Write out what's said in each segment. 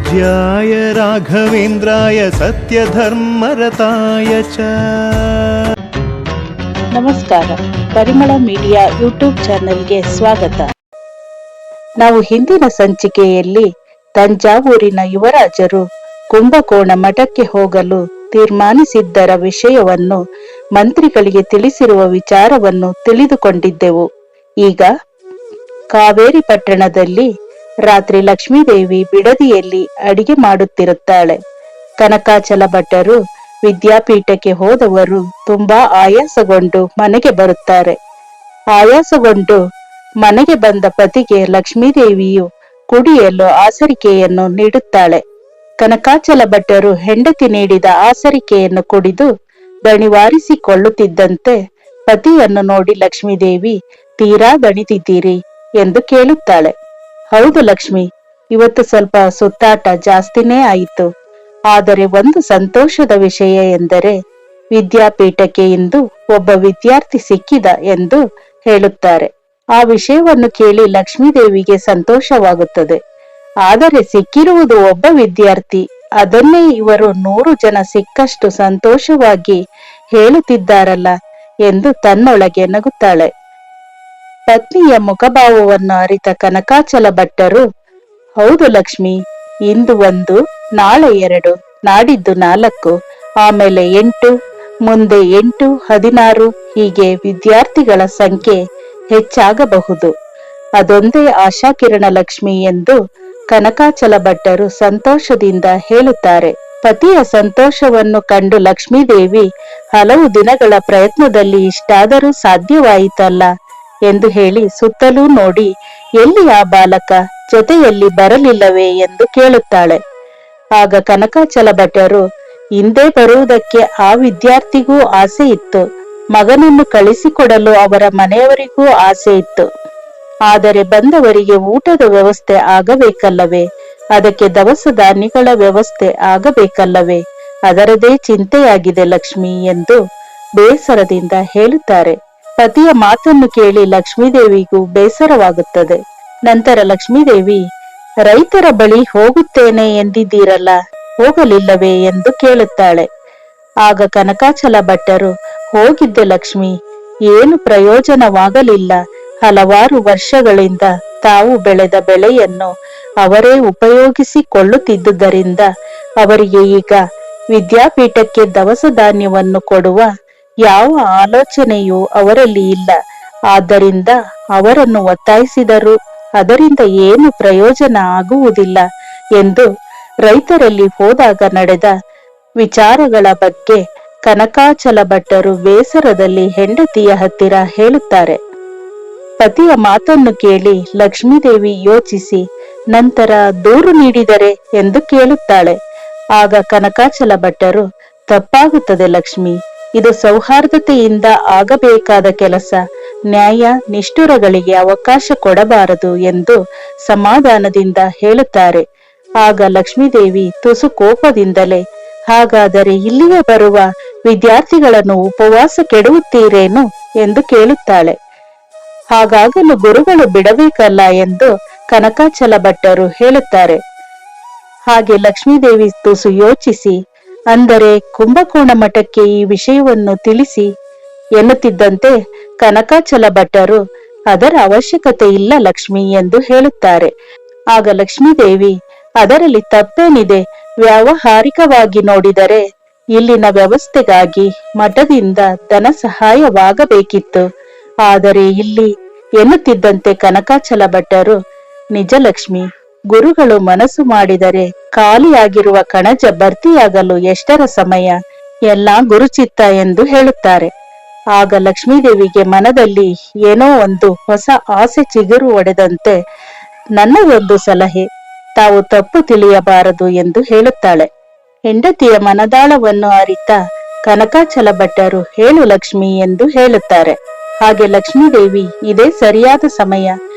पूज्याय राघवेन्द्राय सत्यधर्मरताय च। ನಮಸ್ಕಾರ, ಪರಿಮಳ ಮೀಡಿಯಾ ಯೂಟ್ಯೂಬ್ ಚಾನೆಲ್ಗೆ ಸ್ವಾಗತ. ನಾವು ಹಿಂದಿನ ಸಂಚಿಕೆಯಲ್ಲಿ ತಂಜಾವೂರಿನ ಯುವರಾಜರು ಕುಂಭಕೋಣ ಮಠಕ್ಕೆ ಹೋಗಲು ತೀರ್ಮಾನಿಸಿದ್ದರ ವಿಷಯವನ್ನು ಮಂತ್ರಿಗಳಿಗೆ ತಿಳಿಸಿರುವ ವಿಚಾರವನ್ನು ತಿಳಿದುಕೊಂಡಿದ್ದೆವು. ಈಗ ಕಾವೇರಿ ಪಟ್ಟಣದಲ್ಲಿ ರಾತ್ರಿ ಲಕ್ಷ್ಮೀದೇವಿ ಬಿಡದಿಯಲ್ಲಿ ಅಡಿಗೆ ಮಾಡುತ್ತಿರುತ್ತಾಳೆ. ಕನಕಾಚಲ ಭಟ್ಟರು ವಿದ್ಯಾಪೀಠಕ್ಕೆ ಹೋದವರು ತುಂಬಾ ಆಯಾಸಗೊಂಡು ಮನೆಗೆ ಬರುತ್ತಾರೆ. ಆಯಾಸಗೊಂಡು ಮನೆಗೆ ಬಂದ ಪತಿಗೆ ಲಕ್ಷ್ಮೀದೇವಿಯು ಕುಡಿಯಲು ಆಸರಿಕೆಯನ್ನು ನೀಡುತ್ತಾಳೆ. ಕನಕಾಚಲ ಭಟ್ಟರು ಹೆಂಡತಿ ನೀಡಿದ ಆಸರಿಕೆಯನ್ನು ಕುಡಿದು ದಣಿವಾರಿಸಿಕೊಳ್ಳುತ್ತಿದ್ದಂತೆ ಪತಿಯನ್ನು ನೋಡಿ ಲಕ್ಷ್ಮೀದೇವಿ, ತೀರಾ ದಣಿತಿದ್ದೀರಿ ಎಂದು ಕೇಳುತ್ತಾಳೆ. ಹೌದು ಲಕ್ಷ್ಮಿ, ಇವತ್ತು ಸ್ವಲ್ಪ ಸುತ್ತಾಟ ಜಾಸ್ತಿನೇ ಆಯಿತು. ಆದರೆ ಒಂದು ಸಂತೋಷದ ವಿಷಯ ಎಂದರೆ ವಿದ್ಯಾಪೀಠಕ್ಕೆ ಇಂದು ಒಬ್ಬ ವಿದ್ಯಾರ್ಥಿ ಸಿಕ್ಕಿದ ಎಂದು ಹೇಳುತ್ತಾರೆ. ಆ ವಿಷಯವನ್ನು ಕೇಳಿ ಲಕ್ಷ್ಮೀದೇವಿಗೆ ಸಂತೋಷವಾಗುತ್ತದೆ. ಆದರೆ ಸಿಕ್ಕಿರುವುದು ಒಬ್ಬ ವಿದ್ಯಾರ್ಥಿ, ಅದನ್ನೇ ಇವರು 100 ಜನ ಸಿಕ್ಕಷ್ಟು ಸಂತೋಷವಾಗಿ ಹೇಳುತ್ತಿದ್ದಾರಲ್ಲ ಎಂದು ತನ್ನೊಳಗೆ ನಗುತ್ತಾಳೆ. ಪತ್ನಿಯ ಮುಖಭಾವವನ್ನು ಅರಿತ ಕನಕಾಚಲ ಭಟ್ಟರು, ಹೌದು ಲಕ್ಷ್ಮಿ, ಇಂದು 1, ನಾಳೆ 2, ನಾಡಿದ್ದು 4, ಆಮೇಲೆ 8, ಮುಂದೆ 8, 16 ಹೀಗೆ ವಿದ್ಯಾರ್ಥಿಗಳ ಸಂಖ್ಯೆ ಹೆಚ್ಚಾಗಬಹುದು. ಅದೊಂದೇ ಆಶಾಕಿರಣ ಲಕ್ಷ್ಮಿ ಎಂದು ಕನಕಾಚಲ ಭಟ್ಟರು ಸಂತೋಷದಿಂದ ಹೇಳುತ್ತಾರೆ. ಪತಿಯ ಸಂತೋಷವನ್ನು ಕಂಡು ಲಕ್ಷ್ಮೀದೇವಿ ಹಲವು ದಿನಗಳ ಪ್ರಯತ್ನದಲ್ಲಿ ಇಷ್ಟಾದರೂ ಸಾಧ್ಯವಾಯಿತಲ್ಲ ಎಂದು ಹೇಳಿ ಸುತ್ತಲೂ ನೋಡಿ, ಎಲ್ಲಿ ಆ ಬಾಲಕ, ಜೊತೆಯಲ್ಲಿ ಬರಲಿಲ್ಲವೇ ಎಂದು ಕೇಳುತ್ತಾಳೆ. ಆಗ ಕನಕಾಚಲ ಭಟ್ಟರು, ಹಿಂದೆ ಬರುವುದಕ್ಕೆ ಆ ವಿದ್ಯಾರ್ಥಿಗೂ ಆಸೆ ಇತ್ತು, ಮಗನನ್ನು ಕಳಿಸಿಕೊಡಲು ಅವರ ಮನೆಯವರಿಗೂ ಆಸೆ ಇತ್ತು. ಆದರೆ ಬಂದವರಿಗೆ ಊಟದ ವ್ಯವಸ್ಥೆ ಆಗಬೇಕಲ್ಲವೇ, ಅದಕ್ಕೆ ದವಸ ಧಾನ್ಯಗಳ ವ್ಯವಸ್ಥೆ ಆಗಬೇಕಲ್ಲವೇ, ಅದರದೇ ಚಿಂತೆಯಾಗಿದೆ ಲಕ್ಷ್ಮಿ ಎಂದು ಬೇಸರದಿಂದ ಹೇಳುತ್ತಾರೆ. ಪತಿಯ ಮಾತನ್ನು ಕೇಳಿ ಲಕ್ಷ್ಮೀದೇವಿಗೂ ಬೇಸರವಾಗುತ್ತದೆ. ನಂತರ ಲಕ್ಷ್ಮೀದೇವಿ, ರೈತರ ಬಳಿ ಹೋಗುತ್ತೇನೆ ಎಂದಿದ್ದೀರಲ್ಲ, ಹೋಗಲಿಲ್ಲವೇ ಎಂದು ಕೇಳುತ್ತಾಳೆ. ಆಗ ಕನಕಾಚಲ ಭಟ್ಟರು, ಹೋಗಿದ್ದೆ ಲಕ್ಷ್ಮಿ, ಏನು ಪ್ರಯೋಜನವಾಗಲಿಲ್ಲ. ಹಲವಾರು ವರ್ಷಗಳಿಂದ ತಾವು ಬೆಳೆದ ಬೆಳೆಯನ್ನು ಅವರೇ ಉಪಯೋಗಿಸಿಕೊಳ್ಳುತ್ತಿದ್ದುದರಿಂದ ಅವರಿಗೆ ಈಗ ವಿದ್ಯಾಪೀಠಕ್ಕೆ ದವಸ ಧಾನ್ಯವನ್ನು ಕೊಡುವ ಯಾವ ಆಲೋಚನೆಯೂ ಅವರಲ್ಲಿ ಇಲ್ಲ. ಆದ್ದರಿಂದ ಅವರನ್ನು ಒತ್ತಾಯಿಸಿದರೂ ಅದರಿಂದ ಏನು ಪ್ರಯೋಜನ ಆಗುವುದಿಲ್ಲ ಎಂದು ರೈತರಲ್ಲಿ ಹೋದಾಗ ನಡೆದ ವಿಚಾರಗಳ ಬಗ್ಗೆ ಕನಕಾಚಲ ಭಟ್ಟರು ಬೇಸರದಲ್ಲಿ ಹೆಂಡತಿಯ ಹತ್ತಿರ ಹೇಳುತ್ತಾರೆ. ಪತಿಯ ಮಾತನ್ನು ಕೇಳಿ ಲಕ್ಷ್ಮೀದೇವಿ ಯೋಚಿಸಿ ನಂತರ ದೂರು ನೀಡಿದರೆ ಎಂದು ಕೇಳುತ್ತಾಳೆ. ಆಗ ಕನಕಾಚಲ ಭಟ್ಟರು, ತಪ್ಪಾಗುತ್ತದೆ ಲಕ್ಷ್ಮಿ, ಇದು ಸೌಹಾರ್ದತೆಯಿಂದ ಆಗಬೇಕಾದ ಕೆಲಸ, ನ್ಯಾಯ ನಿಷ್ಠುರಗಳಿಗೆ ಅವಕಾಶ ಕೊಡಬಾರದು ಎಂದು ಸಮಾಧಾನದಿಂದ ಹೇಳುತ್ತಾರೆ. ಆಗ ಲಕ್ಷ್ಮೀದೇವಿ ತುಸು ಕೋಪದಿಂದಲೇ, ಹಾಗಾದರೆ ಇಲ್ಲಿಗೆ ಬರುವ ವಿದ್ಯಾರ್ಥಿಗಳನ್ನು ಉಪವಾಸ ಕೆಡುತ್ತೀರೇನು ಎಂದು ಕೇಳುತ್ತಾಳೆ. ಹಾಗಾಗಲು ಗುರುಗಳು ಬಿಡಬೇಕಲ್ಲ ಎಂದು ಕನಕಾಚಲ ಭಟ್ಟರು ಹೇಳುತ್ತಾರೆ. ಹಾಗೆ ಲಕ್ಷ್ಮೀದೇವಿ ತುಸು ಯೋಚಿಸಿ, ಅಂದರೆ ಕುಂಭಕೋಣ ಮಠಕ್ಕೆ ಈ ವಿಷಯವನ್ನು ತಿಳಿಸಿ ಎನ್ನುತ್ತಿದ್ದಂತೆ ಕನಕಾಚಲ ಭಟ್ಟರು, ಅದರ ಅವಶ್ಯಕತೆ ಇಲ್ಲ ಲಕ್ಷ್ಮಿ ಎಂದು ಹೇಳುತ್ತಾರೆ. ಆಗ ಲಕ್ಷ್ಮೀದೇವಿ, ಅದರಲ್ಲಿ ತಪ್ಪೇನಿದೆ, ವ್ಯಾವಹಾರಿಕವಾಗಿ ನೋಡಿದರೆ ಇಲ್ಲಿನ ವ್ಯವಸ್ಥೆಗಾಗಿ ಮಠದಿಂದ ಧನ ಸಹಾಯವಾಗಬೇಕಿತ್ತು, ಆದರೆ ಇಲ್ಲಿ ಎನ್ನುತ್ತಿದ್ದಂತೆ ಕನಕಾಚಲ ಭಟ್ಟರು, ನಿಜ ಲಕ್ಷ್ಮಿ, ಗುರುಗಳು ಮನಸ್ಸು ಮಾಡಿದರೆ ಖಾಲಿಯಾಗಿರುವ ಕಣಜ ಭರ್ತಿಯಾಗಲು ಎಷ್ಟರ ಸಮಯ, ಎಲ್ಲ ಗುರುಚಿತ್ತ ಎಂದು ಹೇಳುತ್ತಾರೆ. ಆಗ ಲಕ್ಷ್ಮೀದೇವಿಗೆ ಮನದಲ್ಲಿ ಏನೋ ಒಂದು ಹೊಸ ಆಸೆ ಚಿಗುರು ಒಡೆದಂತೆ, ನನ್ನದೊಂದು ಸಲಹೆ, ತಾವು ತಪ್ಪು ತಿಳಿಯಬಾರದು ಎಂದು ಹೇಳುತ್ತಾಳೆ. ಹೆಂಡತಿಯ ಮನದಾಳವನ್ನು ಅರಿತ ಕನಕಾಚಲ ಭಟ್ಟರು, ಹೇಳು ಲಕ್ಷ್ಮಿ ಎಂದು ಹೇಳುತ್ತಾರೆ. ಹಾಗೆ ಲಕ್ಷ್ಮೀದೇವಿ, ಇದೇ ಸರಿಯಾದ ಸಮಯ,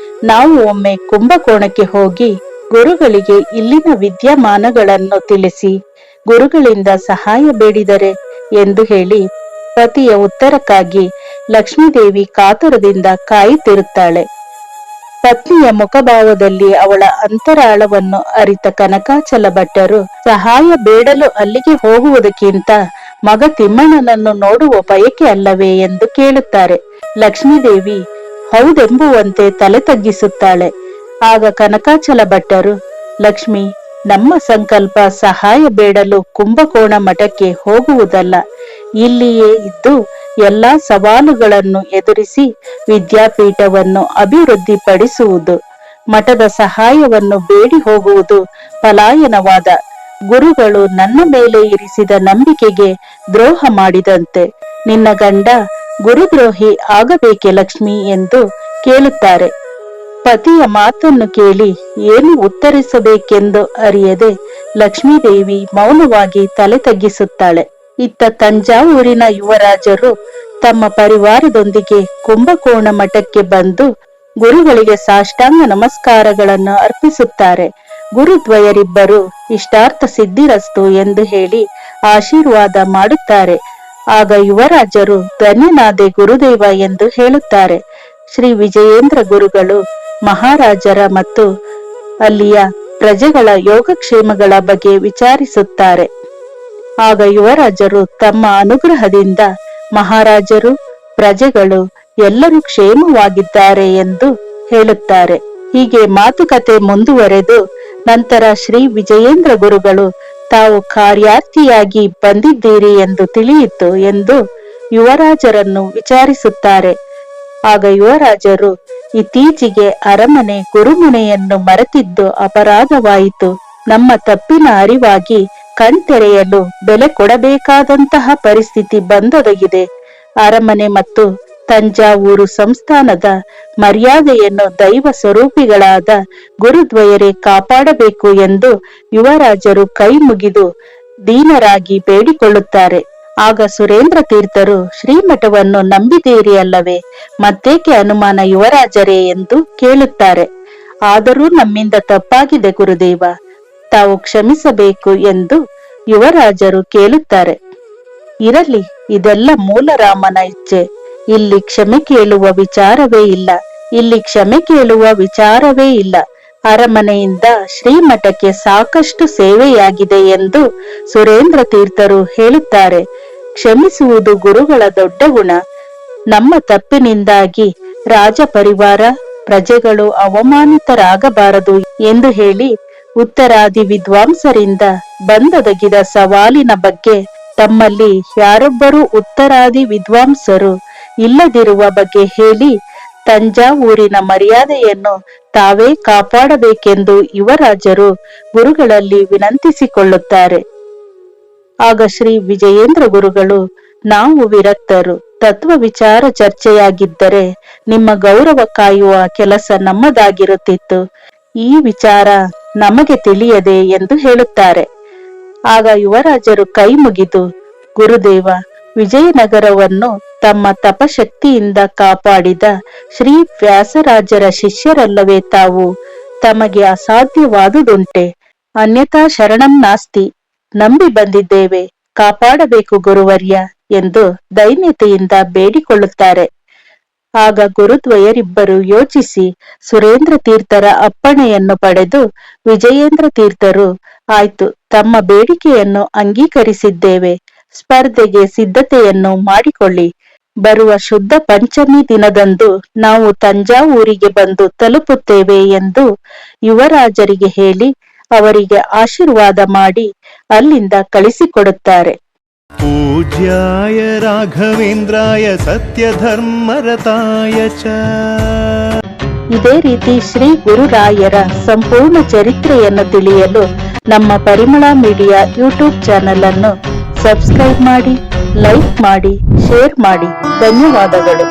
ನಾವು ಒಮ್ಮೆ ಕುಂಭಕೋಣಕ್ಕೆ ಹೋಗಿ ಗುರುಗಳಿಗೆ ಇಲ್ಲಿನ ವಿದ್ಯಮಾನಗಳನ್ನು ತಿಳಿಸಿ ಗುರುಗಳಿಂದ ಸಹಾಯ ಬೇಡಿದರೆ ಎಂದು ಹೇಳಿ ಪತಿಯ ಉತ್ತರಕ್ಕಾಗಿ ಲಕ್ಷ್ಮೀದೇವಿ ಕಾತುರದಿಂದ ಕಾಯುತ್ತಿರುತ್ತಾಳೆ. ಪತ್ನಿಯ ಮುಖಭಾವದಲ್ಲಿ ಅವಳ ಅಂತರಾಳವನ್ನು ಅರಿತ ಕನಕಾಚಲ ಭಟ್ಟರು ಸಹಾಯ ಬೇಡಲು ಅಲ್ಲಿಗೆ ಹೋಗುವುದಕ್ಕಿಂತ ಮಗ ತಿಮ್ಮಣ್ಣನನ್ನು ನೋಡುವ ಬಯಕೆ ಅಲ್ಲವೇ ಎಂದು ಕೇಳುತ್ತಾರೆ. ಲಕ್ಷ್ಮೀದೇವಿ ಹೌದೆಂಬುವಂತೆ ತಲೆ ತಗ್ಗಿಸುತ್ತಾಳೆ. ಆಗ ಕನಕಾಚಲ ಭಟ್ಟರು, ಲಕ್ಷ್ಮಿ, ನಮ್ಮ ಸಂಕಲ್ಪ ಸಹಾಯ ಬೇಡಲು ಕುಂಭಕೋಣ ಮಠಕ್ಕೆ ಹೋಗುವುದಲ್ಲ, ಇಲ್ಲಿಯೇ ಇದ್ದು ಎಲ್ಲಾ ಸವಾಲುಗಳನ್ನು ಎದುರಿಸಿ ವಿದ್ಯಾಪೀಠವನ್ನು ಅಭಿವೃದ್ಧಿಪಡಿಸುವುದು. ಮಠದ ಸಹಾಯವನ್ನು ಬೇಡಿ ಹೋಗುವುದು ಪಲಾಯನವಾದ. ಗುರುಗಳು ನನ್ನ ಮೇಲೆ ಇರಿಸಿದ ನಂಬಿಕೆಗೆ ದ್ರೋಹ ಮಾಡಿದಂತೆ. ನಿನ್ನ ಗಂಡ ಗುರುದ್ರೋಹಿ ಆಗಬೇಕೆ ಲಕ್ಷ್ಮಿ ಎಂದು ಕೇಳುತ್ತಾರೆ. ಪತಿಯ ಮಾತನ್ನು ಕೇಳಿ ಏನು ಉತ್ತರಿಸಬೇಕೆಂದು ಅರಿಯದೆ ಲಕ್ಷ್ಮೀದೇವಿ ಮೌನವಾಗಿ ತಲೆ ತಗ್ಗಿಸುತ್ತಾಳೆ. ಇತ್ತ ತಂಜಾವೂರಿನ ಯುವರಾಜರು ತಮ್ಮ ಪರಿವಾರದೊಂದಿಗೆ ಕುಂಭಕೋಣ ಮಠಕ್ಕೆ ಬಂದು ಗುರುಗಳಿಗೆ ಸಾಷ್ಟಾಂಗ ನಮಸ್ಕಾರಗಳನ್ನು ಅರ್ಪಿಸುತ್ತಾರೆ. ಗುರುದ್ವಯರಿಬ್ಬರು ಇಷ್ಟಾರ್ಥ ಸಿದ್ಧಿರಸ್ತು ಎಂದು ಹೇಳಿ ಆಶೀರ್ವಾದ ಮಾಡುತ್ತಾರೆ. ಆಗ ಯುವರಾಜರು ಧನ್ಯನಾದೆ ಗುರುದೇವ ಎಂದು ಹೇಳುತ್ತಾರೆ. ಶ್ರೀ ವಿಜಯೇಂದ್ರ ಗುರುಗಳು ಮಹಾರಾಜರ ಮತ್ತು ಅಲ್ಲಿಯ ಪ್ರಜೆಗಳ ಯೋಗಕ್ಷೇಮಗಳ ಬಗ್ಗೆ ವಿಚಾರಿಸುತ್ತಾರೆ. ಆಗ ಯುವರಾಜರು ತಮ್ಮ ಅನುಗ್ರಹದಿಂದ ಮಹಾರಾಜರು, ಪ್ರಜೆಗಳು ಎಲ್ಲರೂ ಕ್ಷೇಮವಾಗಿದ್ದಾರೆ ಎಂದು ಹೇಳುತ್ತಾರೆ. ಹೀಗೆ ಮಾತುಕತೆ ಮುಂದುವರೆದು ನಂತರ ಶ್ರೀ ವಿಜಯೇಂದ್ರ ಗುರುಗಳು ತಾವು ಕಾರ್ಯಾರ್ಥಿಯಾಗಿ ಬಂದಿದ್ದೀರಿ ಎಂದು ತಿಳಿಯಿತು ಎಂದು ಯುವರಾಜರನ್ನು ವಿಚಾರಿಸುತ್ತಾರೆ. ಆಗ ಯುವರಾಜರು, ಇತ್ತೀಚೆಗೆ ಅರಮನೆ ಗುರುಮನೆಯನ್ನು ಮರೆತಿದ್ದು ಅಪರಾಧವಾಯಿತು. ನಮ್ಮ ತಪ್ಪಿನ ಅರಿವಾಗಿ ಕಣ್ತೆರೆಯಲು ಬೆಲೆ ಕೊಡಬೇಕಾದಂತಹ ಪರಿಸ್ಥಿತಿ ಬಂದೊದಗಿದೆ. ಅರಮನೆ ಮತ್ತು ತಂಜಾವೂರು ಸಂಸ್ಥಾನದ ಮರ್ಯಾದೆಯನ್ನು ದೈವ ಸ್ವರೂಪಿಗಳಾದ ಗುರುದ್ವಯರೇ ಕಾಪಾಡಬೇಕು ಎಂದು ಯುವರಾಜರು ಕೈ ಮುಗಿದು ದೀನರಾಗಿ ಬೇಡಿಕೊಳ್ಳುತ್ತಾರೆ. ಆಗ ಸುರೇಂದ್ರ ತೀರ್ಥರು, ಶ್ರೀಮಠವನ್ನು ನಂಬಿದ್ದೀರಿ ಅಲ್ಲವೇ, ಮತ್ತೇಕೆ ಅನುಮಾನ ಯುವರಾಜರೇ ಎಂದು ಕೇಳುತ್ತಾರೆ. ಆದರೂ ನಮ್ಮಿಂದ ತಪ್ಪಾಗಿದೆ ಗುರುದೇವ, ತಾವು ಕ್ಷಮಿಸಬೇಕು ಎಂದು ಯುವರಾಜರು ಕೇಳುತ್ತಾರೆ. ಇರಲಿ, ಇದೆಲ್ಲ ಮೂಲರಾಮನ ಇಚ್ಛೆ. ಇಲ್ಲಿ ಕ್ಷಮೆ ಕೇಳುವ ವಿಚಾರವೇ ಇಲ್ಲ, ಇಲ್ಲಿ ಕ್ಷಮೆ ಕೇಳುವ ವಿಚಾರವೇ ಇಲ್ಲ. ಅರಮನೆಯಿಂದ ಶ್ರೀಮಠಕ್ಕೆ ಸಾಕಷ್ಟು ಸೇವೆಯಾಗಿದೆ ಎಂದು ಸುರೇಂದ್ರ ತೀರ್ಥರು ಹೇಳುತ್ತಾರೆ. ಕ್ಷಮಿಸುವುದು ಗುರುಗಳ ದೊಡ್ಡ ಗುಣ. ನಮ್ಮ ತಪ್ಪಿನಿಂದಾಗಿ ರಾಜ ಪರಿವಾರ, ಪ್ರಜೆಗಳು ಅವಮಾನಿತರಾಗಬಾರದು ಎಂದು ಹೇಳಿ ಉತ್ತರಾದಿ ವಿದ್ವಾಂಸರಿಂದ ಬಂದೊದಗಿದ ಸವಾಲಿನ ಬಗ್ಗೆ ತಮ್ಮಲ್ಲಿ ಯಾರೊಬ್ಬರೂ ಉತ್ತರಾದಿ ವಿದ್ವಾಂಸರು ಇಲ್ಲದಿರುವ ಬಗ್ಗೆ ಹೇಳಿ ತಂಜಾವೂರಿನ ಮರ್ಯಾದೆಯನ್ನು ತಾವೇ ಕಾಪಾಡಬೇಕೆಂದು ಯುವರಾಜರು ಗುರುಗಳಲ್ಲಿ ವಿನಂತಿಸಿಕೊಳ್ಳುತ್ತಾರೆ. ಆಗ ಶ್ರೀ ವಿಜಯೇಂದ್ರ ಗುರುಗಳು, ನಾವು ವಿರಕ್ತರು, ತತ್ವ ವಿಚಾರ ಚರ್ಚೆಯಾಗಿದ್ದರೆ ನಿಮ್ಮ ಗೌರವ ಕಾಯುವ ಕೆಲಸ ನಮ್ಮದಾಗಿರುತ್ತಿತ್ತು. ಈ ವಿಚಾರ ನಮಗೆ ತಿಳಿಯದೆ ಎಂದು ಹೇಳುತ್ತಾರೆ. ಆಗ ಯುವರಾಜರು ಕೈ ಮುಗಿದು, ಗುರುದೇವ, ವಿಜಯನಗರವನ್ನು ತಮ್ಮ ತಪಶಕ್ತಿಯಿಂದ ಕಾಪಾಡಿದ ಶ್ರೀ ವ್ಯಾಸರಾಜರ ಶಿಷ್ಯರಲ್ಲವೇ ತಾವು? ತಮಗೆ ಅಸಾಧ್ಯವಾದುದುಂಟೆ? ಅನ್ಯಥಾ ಶರಣಂ ನಾಸ್ತಿ. ನಂಬಿ ಬಂದಿದ್ದೇವೆ, ಕಾಪಾಡಬೇಕು ಗುರುವರ್ಯ ಎಂದು ದೈನ್ಯತೆಯಿಂದ ಬೇಡಿಕೊಳ್ಳುತ್ತಾರೆ. ಆಗ ಗುರುದ್ವಯರಿಬ್ಬರು ಯೋಚಿಸಿ ಸುರೇಂದ್ರ ತೀರ್ಥರ ಅಪ್ಪಣೆಯನ್ನು ಪಡೆದು ವಿಜಯೇಂದ್ರ ತೀರ್ಥರು, ಆಯ್ತು, ತಮ್ಮ ಬೇಡಿಕೆಯನ್ನು ಅಂಗೀಕರಿಸಿದ್ದೇವೆ. ಸ್ಪರ್ಧೆಗೆ ಸಿದ್ಧತೆಯನ್ನು ಮಾಡಿಕೊಳ್ಳಿ. ಬರುವ ಶುದ್ಧ ಪಂಚಮಿ ದಿನದಂದು ನಾವು ತಂಜಾವೂರಿಗೆ ಬಂದು ತಲುಪುತ್ತೇವೆ ಎಂದು ಯುವರಾಜರಿಗೆ ಹೇಳಿ ಅವರಿಗೆ ಆಶೀರ್ವಾದ ಮಾಡಿ ಅಲ್ಲಿಂದ ಕಳಿಸಿಕೊಡುತ್ತಾರೆ. ಪೂಜ್ಯಾಯ ರಾಘವೇಂದ್ರಾಯ ಸತ್ಯಧರ್ಮರತಾಯ ಚ. ಇದೇ ರೀತಿ ಶ್ರೀ ಗುರುರಾಯರ ಸಂಪೂರ್ಣ ಚರಿತ್ರೆಯನ್ನು ತಿಳಿಯಲು ನಮ್ಮ ಪರಿಮಳ ಮೀಡಿಯಾ ಯೂಟ್ಯೂಬ್ ಚಾನೆಲ್ ಅನ್ನು ಸಬ್ಸ್ಕ್ರೈಬ್ ಮಾಡಿ, ಲೈಕ್ ಮಾಡಿ, ಶೇರ್ ಮಾಡಿ. ಧನ್ಯವಾದಗಳು.